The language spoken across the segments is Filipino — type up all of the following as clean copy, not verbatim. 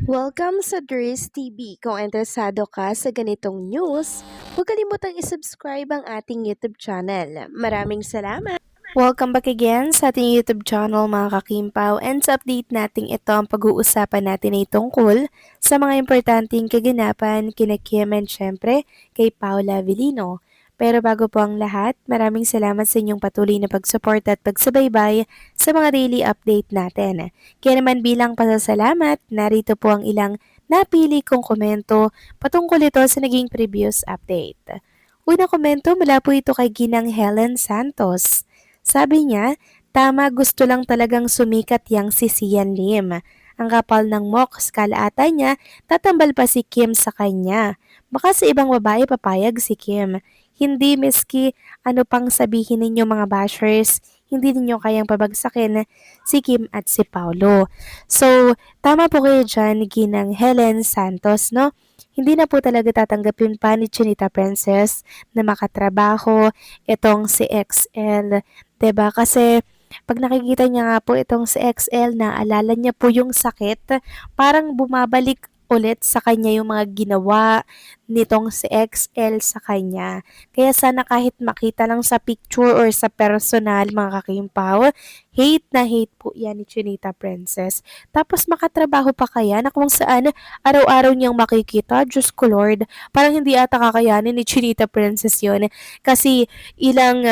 Welcome sa Dries TV. Kung interesado ka sa ganitong news, huwag kalimutang isubscribe ang ating YouTube channel. Maraming salamat! Welcome back again sa ating YouTube channel mga kakimpaw, and sa update natin ito ang pag-uusapan natin ay tungkol sa mga importanteng kaganapan kina Kim and syempre kay Paula Avellino. Pero bago po ang lahat, maraming salamat sa inyong patuloy na pag-support at pagsubaybay sa mga daily update natin. Kaya naman bilang pasasalamat, narito po ang ilang napili kong komento patungkol ito sa naging previous update. Una komento mula po ito kay Ginang Helen Santos. Sabi niya, tama, gusto lang talagang sumikat yang si Sian Lim. Ang kapal ng moks, kalata niya, tatambal pa si Kim sa kanya. Baka sa ibang babae papayag si Kim. Hindi miski ano pang sabihin ninyo mga bashers, hindi ninyo kayang pabagsakin si Kim at si Paulo. So, tama po kayo dyan, Ginang Helen Santos, no? Hindi na po talaga tatanggapin pa ni Chinita Princess na makatrabaho itong si XL. 'Di ba? Kasi pag nakikita niya nga po itong si XL, naalala niya po yung sakit, parang bumabalik ulit sa kanya yung mga ginawa nitong si XL sa kanya. Kaya sana kahit makita lang sa picture or sa personal mga kakimpaw, hate na hate po yan ni Chinita Princess. Tapos makatrabaho pa kaya na kung saan araw-araw niyang makikita, Diyos ko Lord, parang hindi ata kakayanin ni Chinita Princess yun. Kasi ilang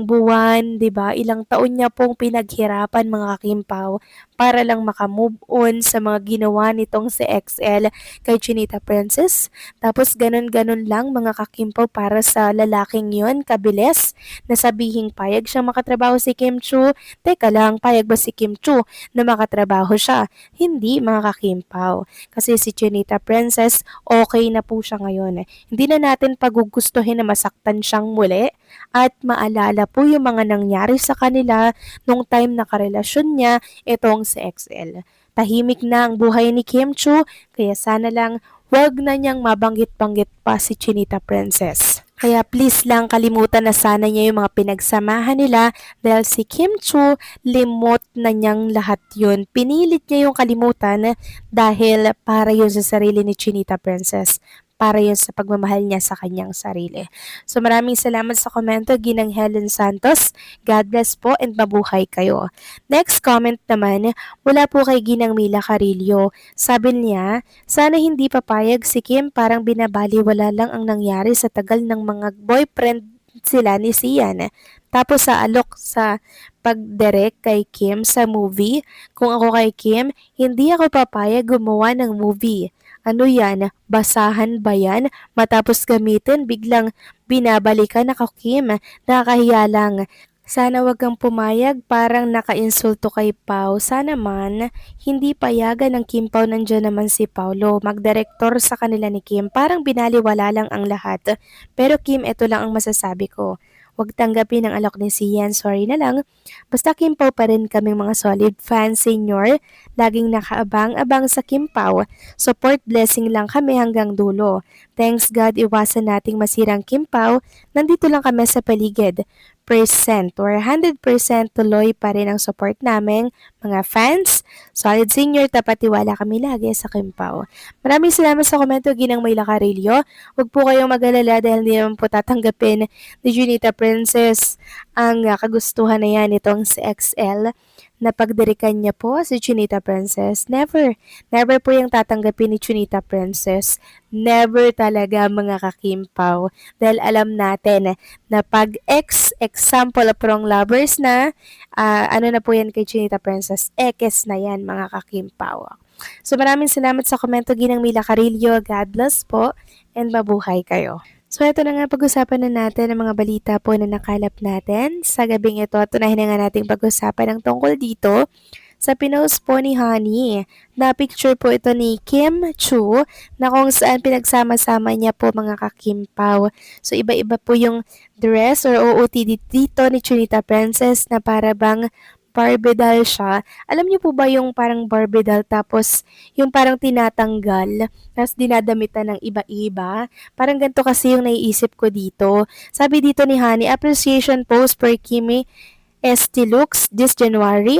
buwan, 'di ba? Ilang taon niya pong pinaghirapan mga kakimpaw para lang maka-move on sa mga ginawa nitong si XL kay Chinita Princess. Tapos ganun-ganun lang mga kakimpaw para sa lalaking 'yon, kabilis na sabihing payag siyang makatrabaho si Kim Chu. Teka lang, payag ba si Kim Chu na makatrabaho siya? Hindi mga kakimpaw. Kasi si Chinita Princess, okay na po siya ngayon. Hindi na natin pagugustuhin na masaktan siyang muli at maalala po yung mga nangyari sa kanila nung time na karelasyon niya itong si XL. Tahimik na ang buhay ni Kim Chu, kaya sana lang wag na niyang mabanggit-banggit pa si Chinita Princess. Kaya please lang kalimutan na sana niya yung mga pinagsamahan nila dahil si Kim Chu, limot na niyang lahat yun. Pinilit niya yung kalimutan dahil para yun sa sarili ni Chinita Princess, para yun sa pagmamahal niya sa kanyang sarili. So maraming salamat sa komento, Ginang Helen Santos. God bless po and mabuhay kayo. Next comment naman, mula po kay Ginang Mila Carillo. Sabi niya, sana hindi papayag si Kim, parang binabaliwala lang ang nangyari sa tagal ng mga boyfriend sila ni Sian. Tapos sa alok sa pagdirect kay Kim sa movie, kung ako kay Kim, hindi ako papayag gumawa ng movie. Ano yan? Basahan ba yan? Matapos gamitin, biglang binabalikan ako Kim. Nakakahiya lang. Sana wag kang pumayag, parang naka-insulto kay Pau. Sana man, hindi payagan ng Kim Pau, nandiyan naman si Paulo. Magdirektor sa kanila ni Kim, parang binaliwala lang ang lahat. Pero Kim, ito lang ang masasabi ko. Huwag tanggapin ang alok ni Sian, sorry na lang. Basta Kim Pao pa rin kaming mga solid fans, senior. Laging nakaabang-abang sa Kim Pao. Support blessing lang kami hanggang dulo. Thanks God, iwasan nating masirang Kim Pao. Nandito lang kami sa paligid. Percent or 100% tuloy pa rin ang support namin, mga fans. Solid senior, tapat tiwala kami lagi sa Kim Pao. Maraming salamat sa komento, Ginang Mayla Carillo. Huwag po kayong mag-alala dahil hindi naman po tatanggapin ni Junita Princess ang kagustuhan na yan itong si XL na pagdirikan niya po si Chinita Princess. Never. Never po yung tatanggapin ni Chinita Princess. Never talaga mga kakimpaw. Dahil alam natin na pag example of wrong lovers na, ano na po yan kay Chinita Princess, ekes na yan mga kakimpaw. So maraming salamat sa komento, Ginang Mila Carillo. God bless po and mabuhay kayo. So ito na nga, pag-usapan na natin ang mga balita po na nakalap natin sa gabing ito at tunahin na nga nating pag-usapan ang tungkol dito sa pinost po ni Honey na picture po ito ni Kim Chu na kung saan pinagsama-sama niya po mga kakimpaw. So iba-iba po yung dress or OOTD dito ni Chinita Princess na para bang Barbie doll siya. Alam niyo po ba yung parang Barbie doll tapos yung parang tinatanggal tapos dinadamitan ng iba-iba? Parang ganito kasi yung naiisip ko dito. Sabi dito ni Honey, appreciation post for Kimi ST Looks this January.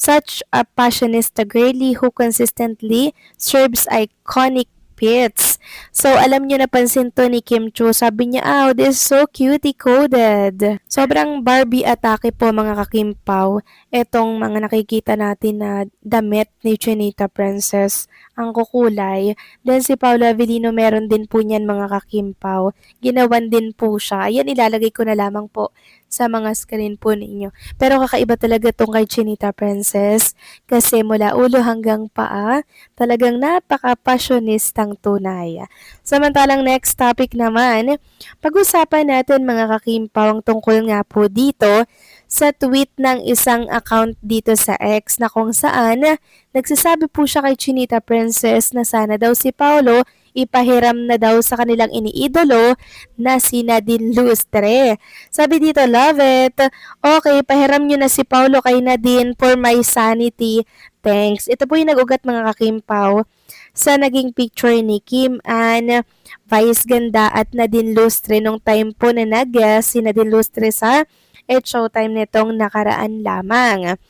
Such a passionista girly who consistently serves iconic pits. So, alam nyo, napansin to ni Kim Chu. Sabi niya, oh, this is so cutie-coded. Sobrang Barbie atake po mga kakimpaw. Etong mga nakikita natin na damit ni Chinita Princess. Ang kukulay. Then si Paolo Avellino meron din po niyan mga kakimpaw. Ginawan din po siya. Ayan, ilalagay ko na lamang po sa mga screen po ninyo. Pero kakaiba talaga tong kay Chinita Princess kasi mula ulo hanggang paa, talagang napaka-passionistang tunay. Samantalang next topic naman, pag-usapan natin mga kakimpaw ang tungkol nga po dito sa tweet ng isang account dito sa X na kung saan nagsasabi po siya kay Chinita Princess na sana daw si Paolo ipahiram na daw sa kanilang iniidolo na si Nadine Lustre. Sabi dito, love it. Okay, pahiram nyo na si Paolo kay Nadine for my sanity. Thanks. Ito po yung nag-ugat mga kakimpaw sa naging picture ni Kim Ann, Vice Ganda at Nadine Lustre nung time po na nag-guest si Nadine Lustre sa Showtime nitong nakaraan lamang.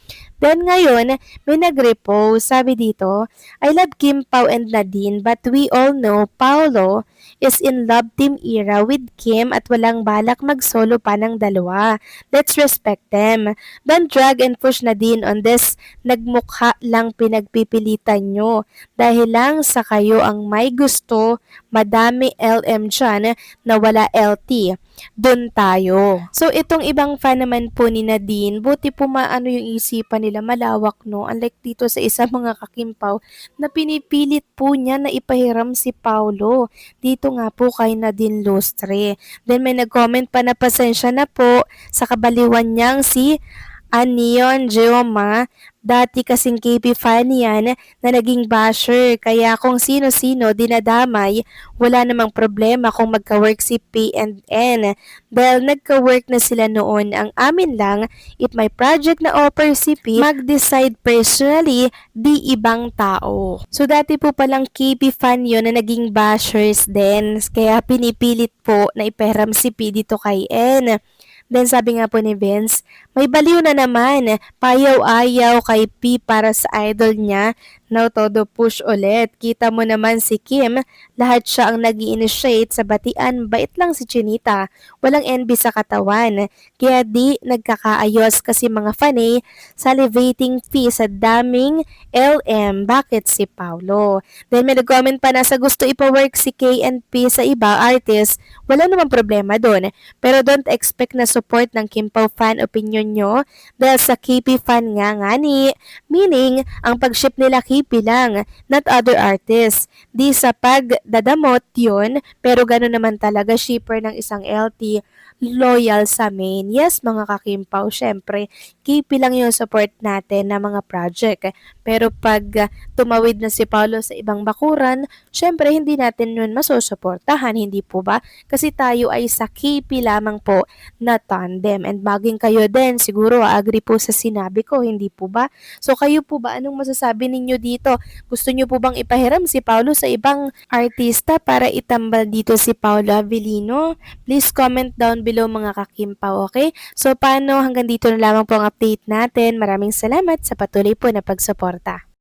Then ngayon, may nag-repost, sabi dito, I love Kim Pao and Nadine but we all know Paolo is in love team era with Kim at walang balak mag-solo pa ng dalawa. Let's respect them. Don't drag and push Nadine on this nagmukha lang pinagpipilitan nyo. Dahil lang sa kayo ang may gusto, madami LM dyan na wala LT. Doon tayo. So, itong ibang fan naman po ni Nadine, buti po maano yung isipan nila, malawak, no? Unlike dito sa isa mga kakimpaw, na pinipilit po niya na ipahiram si Paolo. Dito nga po kay Nadine Lustre. Then may nag-comment pa na pasensya na po sa kabaliwan niyang si Anion Geoma, dati kasing KP fan yan na naging basher, kaya kung sino-sino dinadamay, wala namang problema kung magka-work si P&N. Dahil nagka-work na sila noon, ang amin lang, if may project na offer si P, mag-decide personally, di ibang tao. So dati po palang KP fan yun na naging bashers din, kaya pinipilit po na ipahiram si P dito kay N. Then sabi nga po ni Vince, may baliw na naman, payaw-ayaw kay P para sa idol niya, now todo push ulit. Kita mo naman si Kim, lahat siya ang nag-i-initiate sa batian, bait lang si Chinita, walang envy sa katawan. Kaya di nagkakaayos kasi mga fanay, salivating P sa daming LM, bakit si Paolo? Then may nag-comment pa na sa gusto ipa-work si K and P sa iba artist, wala namang problema doon. Pero don't expect na support ng Kim Pao fan opinion nyo dahil sa KP fan nga ni. Meaning, ang pag-ship nila KP lang, not other artists. Di sa pagdadamot yun, pero gano'n naman talaga shipper ng isang LT loyal sa main. Yes, mga kakimpaw, syempre, KP lang yung support natin na mga project. Pero pag tumawid na si Paolo sa ibang bakuran, syempre, hindi natin yun masusuportahan, hindi po ba? Kasi tayo ay sa KP lamang po na tandem. And maging kayo din, siguro agree po sa sinabi ko, hindi po ba? So kayo po ba, anong masasabi ninyo dito? Gusto nyo po bang ipahiram si Paolo sa ibang artista para itambal dito si Paolo Avellino? Please comment down below mga kakimpaw, okay? So paano, hanggang dito na lamang po ang update natin. Maraming salamat sa patuloy po na pagsuporta.